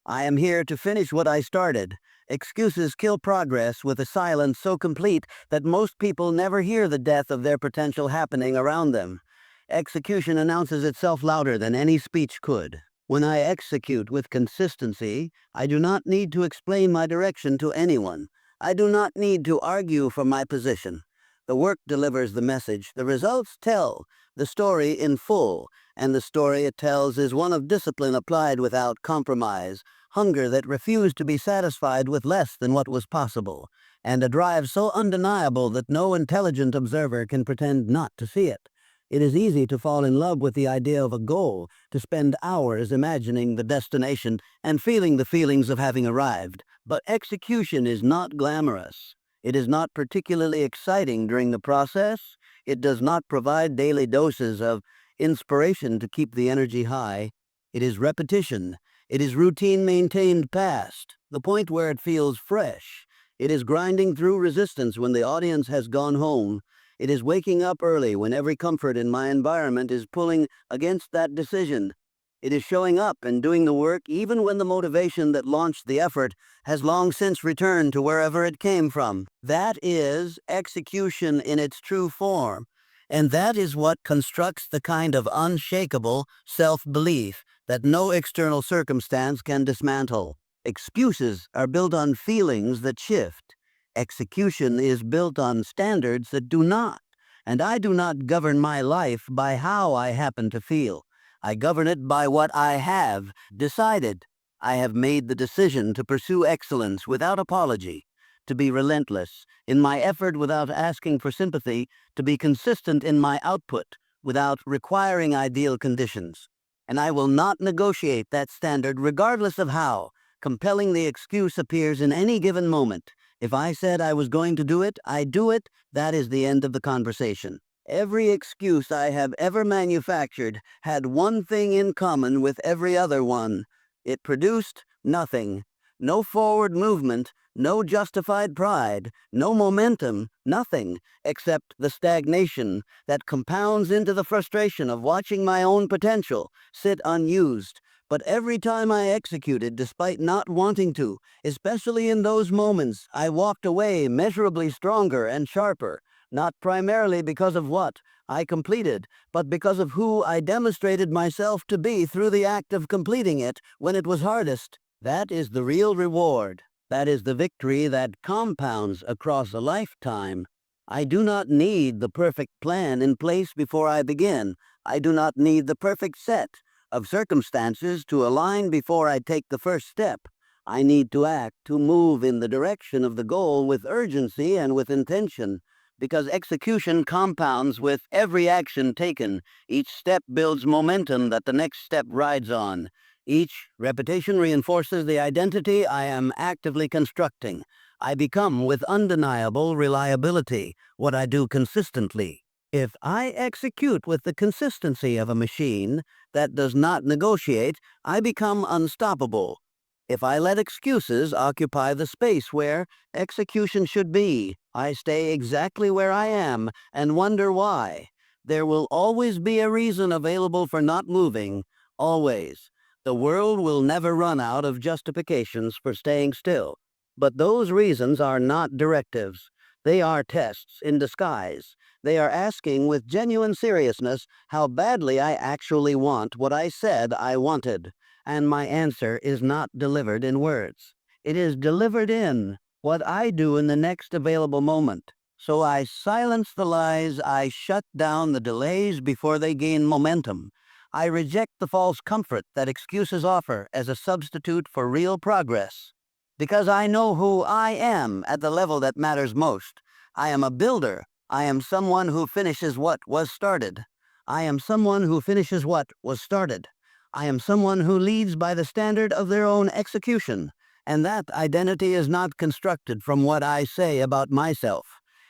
I am here to finish what I started. Excuses kill progress with a silence so complete that most people never hear the death of their potential happening around them. Execution announces itself louder than any speech could. When I execute with consistency, I do not need to explain my direction to anyone. I do not need to argue for my position. The work delivers the message. The results tell the story in full, and the story it tells is one of discipline applied without compromise, hunger that refused to be satisfied with less than what was possible, and a drive so undeniable that no intelligent observer can pretend not to see it. It is easy to fall in love with the idea of a goal, to spend hours imagining the destination and feeling the feelings of having arrived. But execution is not glamorous. It is not particularly exciting during the process. It does not provide daily doses of inspiration to keep the energy high. It is repetition. It is routine maintained past, the point where it feels fresh. It is grinding through resistance when the audience has gone home. It is waking up early when every comfort in my environment is pulling against that decision. It is showing up and doing the work even when the motivation that launched the effort has long since returned to wherever it came from. That is execution in its true form. And that is what constructs the kind of unshakable self-belief that no external circumstance can dismantle. Excuses are built on feelings that shift. Execution is built on standards that do not. And I do not govern my life by how I happen to feel. I govern it by what I have decided. I have made the decision to pursue excellence without apology, to be relentless in my effort without asking for sympathy, to be consistent in my output without requiring ideal conditions. And I will not negotiate that standard regardless of how compelling the excuse appears in any given moment. If I said I was going to do it, I do it. That is the end of the conversation. Every excuse I have ever manufactured had one thing in common with every other one. It produced nothing. No forward movement, no justified pride, no momentum, nothing, except the stagnation that compounds into the frustration of watching my own potential sit unused. But every time I executed, despite not wanting to, especially in those moments, I walked away measurably stronger and sharper, not primarily because of what I completed, but because of who I demonstrated myself to be through the act of completing it when it was hardest. That is the real reward. That is the victory that compounds across a lifetime. I do not need the perfect plan in place before I begin. I do not need the perfect set of circumstances to align before I take the first step. I need to act, to move in the direction of the goal with urgency and with intention, because execution compounds with every action taken. Each step builds momentum that the next step rides on. Each repetition reinforces the identity I am actively constructing. I become with undeniable reliability what I do consistently. If I execute with the consistency of a machine that does not negotiate, I become unstoppable. If I let excuses occupy the space where execution should be, I stay exactly where I am and wonder why. There will always be a reason available for not moving, always. The world will never run out of justifications for staying still. But those reasons are not directives. They are tests in disguise. They are asking with genuine seriousness how badly I actually want what I said I wanted. And my answer is not delivered in words. It is delivered in what I do in the next available moment. So I silence the lies, I shut down the delays before they gain momentum. I reject the false comfort that excuses offer as a substitute for real progress. Because I know who I am at the level that matters most. I am a builder. I am someone who finishes what was started. I am someone who finishes what was started. I am someone who leads by the standard of their own execution. And that identity is not constructed from what I say about myself.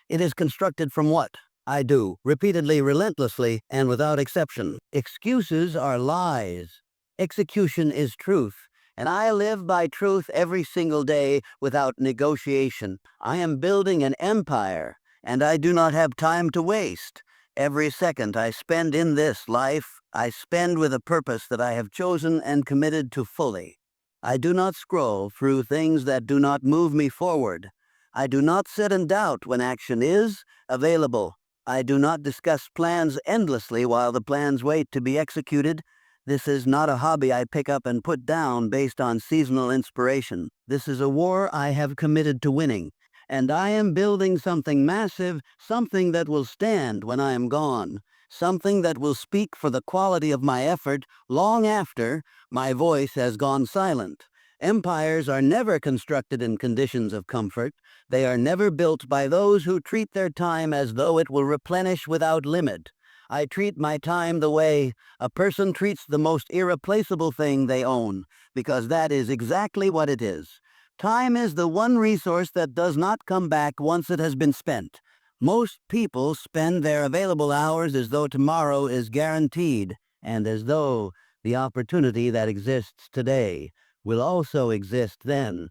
It is constructed from what I do, repeatedly, relentlessly, and without exception. Excuses are lies. Execution is truth. And I live by truth every single day without negotiation. I am building an empire, and I do not have time to waste. Every second I spend in this life, I spend with a purpose that I have chosen and committed to fully. I do not scroll through things that do not move me forward. I do not sit in doubt when action is available. I do not discuss plans endlessly while the plans wait to be executed. This is not a hobby I pick up and put down based on seasonal inspiration. This is a war I have committed to winning. And I am building something massive, something that will stand when I am gone, something that will speak for the quality of my effort long after my voice has gone silent. Empires are never constructed in conditions of comfort. They are never built by those who treat their time as though it will replenish without limit. I treat my time the way a person treats the most irreplaceable thing they own, because that is exactly what it is. Time is the one resource that does not come back once it has been spent. Most people spend their available hours as though tomorrow is guaranteed, and as though the opportunity that exists today will also exist then.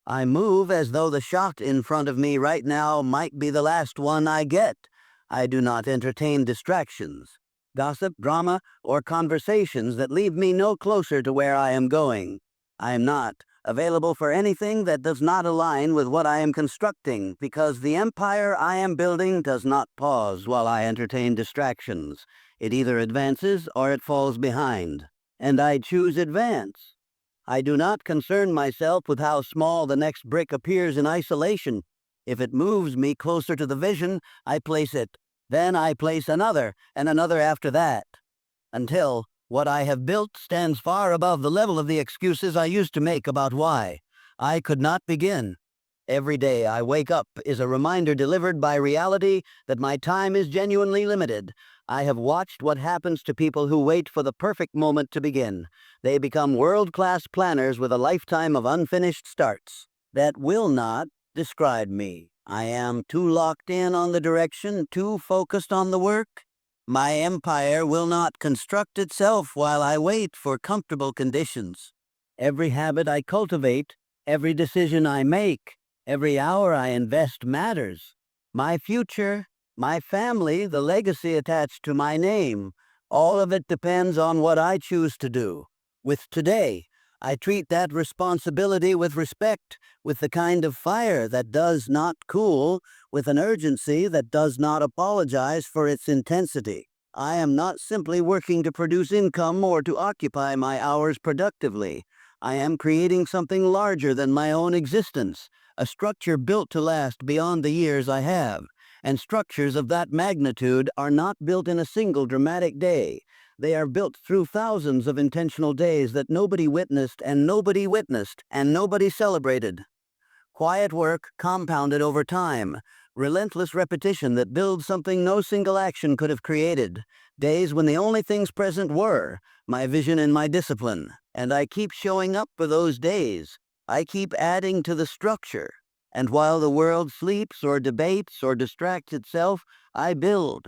I move as though the shot in front of me right now might be the last one I get. I do not entertain distractions, gossip, drama, or conversations that leave me no closer to where I am going. I am not available for anything that does not align with what I am constructing, because the empire I am building does not pause while I entertain distractions. It either advances or it falls behind, and I choose advance. I do not concern myself with how small the next brick appears in isolation. If it moves me closer to the vision, I place it. Then I place another, and another after that, until what I have built stands far above the level of the excuses I used to make about why I could not begin. Every day I wake up is a reminder delivered by reality that my time is genuinely limited. I have watched what happens to people who wait for the perfect moment to begin. They become world-class planners with a lifetime of unfinished starts. That will not describe me. I am too locked in on the direction, too focused on the work. My empire will not construct itself while I wait for comfortable conditions. Every habit I cultivate, every decision I make, every hour I invest matters. My future, my family, the legacy attached to my name, all of it depends on what I choose to do. With today, I treat that responsibility with respect, with the kind of fire that does not cool, with an urgency that does not apologize for its intensity. I am not simply working to produce income or to occupy my hours productively. I am creating something larger than my own existence, a structure built to last beyond the years I have. And structures of that magnitude are not built in a single dramatic day. They are built through thousands of intentional days that nobody witnessed and nobody celebrated. Quiet work compounded over time, relentless repetition that builds something no single action could have created. Days when the only things present were my vision and my discipline. And I keep showing up for those days. I keep adding to the structure. And while the world sleeps or debates or distracts itself, I build.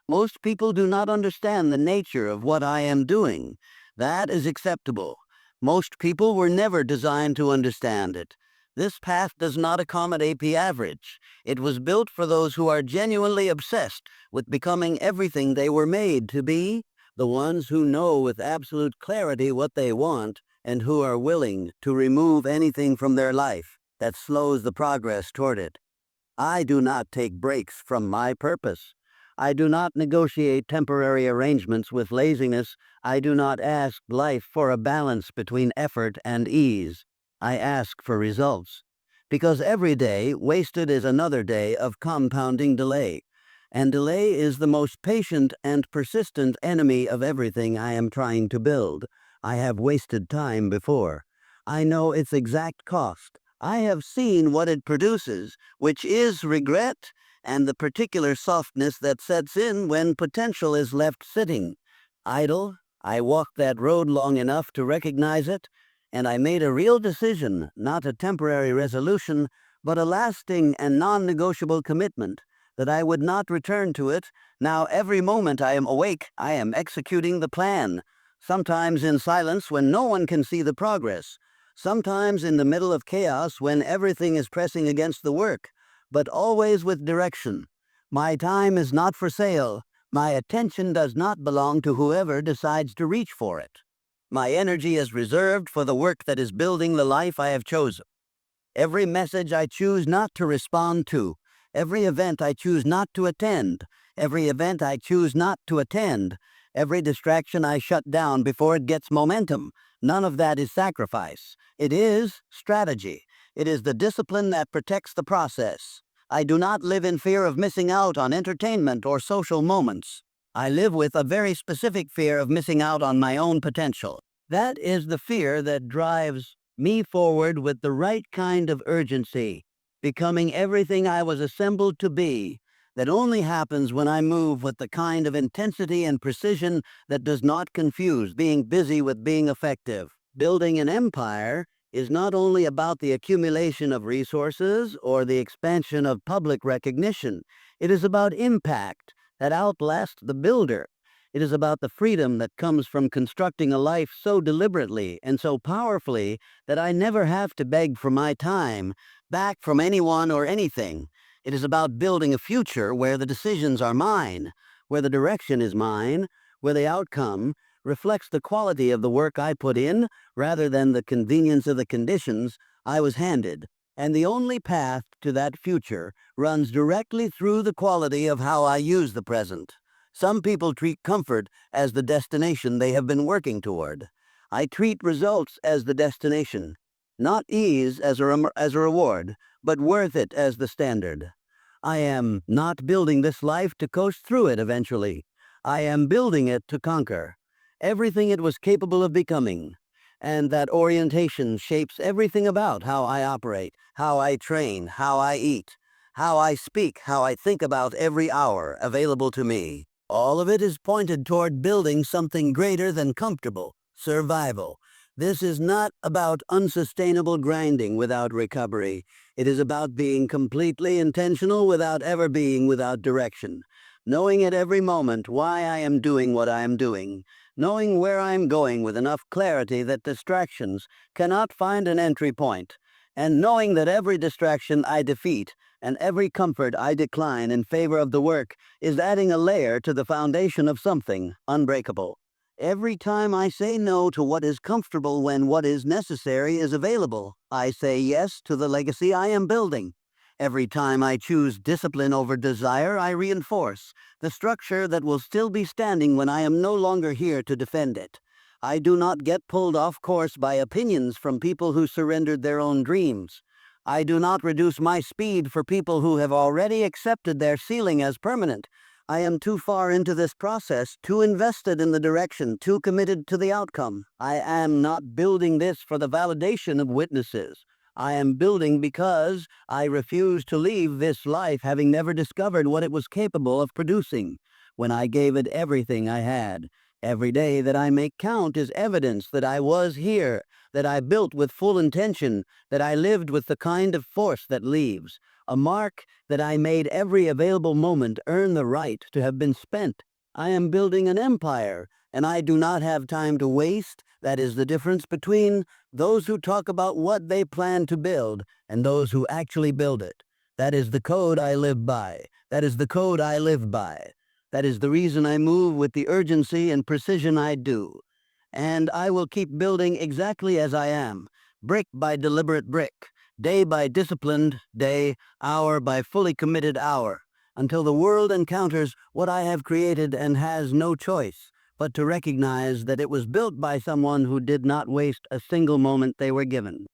Most people do not understand the nature of what I am doing. That is acceptable. Most people were never designed to understand it. This path does not accommodate the average. It was built for those who are genuinely obsessed with becoming everything they were made to be, the ones who know with absolute clarity what they want, and who are willing to remove anything from their life that slows the progress toward it. I do not take breaks from my purpose. I do not negotiate temporary arrangements with laziness. I do not ask life for a balance between effort and ease. I ask for results. Because every day wasted is another day of compounding delay. And delay is the most patient and persistent enemy of everything I am trying to build. I have wasted time before. I know its exact cost. I have seen what it produces, which is regret and the particular softness that sets in when potential is left sitting idle. I walked that road long enough to recognize it, and I made a real decision, not a temporary resolution, but a lasting and non-negotiable commitment, that I would not return to it. Now every moment I am awake, I am executing the plan, sometimes in silence when no one can see the progress, sometimes in the middle of chaos when everything is pressing against the work, but always with direction. My time is not for sale. My attention does not belong to whoever decides to reach for it. My energy is reserved for the work that is building the life I have chosen. Every message I choose not to respond to, every event I choose not to attend, every event I choose not to attend, every distraction I shut down before it gets momentum, none of that is sacrifice. It is strategy. It is the discipline that protects the process. I do not live in fear of missing out on entertainment or social moments. I live with a very specific fear of missing out on my own potential. That is the fear that drives me forward with the right kind of urgency, becoming everything I was assembled to be, that only happens when I move with the kind of intensity and precision that does not confuse being busy with being effective. Building an empire is not only about the accumulation of resources or the expansion of public recognition. It is about impact that outlasts the builder. It is about the freedom that comes from constructing a life so deliberately and so powerfully that I never have to beg for my time back from anyone or anything. It is about building a future where the decisions are mine, where the direction is mine, where the outcome reflects the quality of the work I put in rather than the convenience of the conditions I was handed. And the only path to that future runs directly through the quality of how I use the present. Some people treat comfort as the destination they have been working toward. I treat results as the destination, not ease as a reward, but worth it as the standard. I am not building this life to coast through it eventually. I am building it to conquer everything it was capable of becoming. And that orientation shapes everything about how I operate, how I train, how I eat, how I speak, how I think about every hour available to me. All of it is pointed toward building something greater than comfortable survival. This is not about unsustainable grinding without recovery. It is about being completely intentional without ever being without direction. Knowing at every moment why I am doing what I am doing. Knowing where I am going with enough clarity that distractions cannot find an entry point. And knowing that every distraction I defeat and every comfort I decline in favor of the work is adding a layer to the foundation of something unbreakable. Every time I say no to what is comfortable when what is necessary is available, I say yes to the legacy I am building. Every time I choose discipline over desire, I reinforce the structure that will still be standing when I am no longer here to defend it. I do not get pulled off course by opinions from people who surrendered their own dreams. I do not reduce my speed for people who have already accepted their ceiling as permanent. I am too far into this process, too invested in the direction, too committed to the outcome. I am not building this for the validation of witnesses. I am building because I refuse to leave this life having never discovered what it was capable of producing when I gave it everything I had. Every day that I make count is evidence that I was here, that I built with full intention, that I lived with the kind of force that leaves. A mark that I made every available moment earn the right to have been spent. I am building an empire, and I do not have time to waste. That is the difference between those who talk about what they plan to build and those who actually build it. That is the code I live by. That is the code I live by. That is the reason I move with the urgency and precision I do. And I will keep building exactly as I am, brick by deliberate brick, day by disciplined day, hour by fully committed hour, until the world encounters what I have created and has no choice but to recognize that it was built by someone who did not waste a single moment they were given.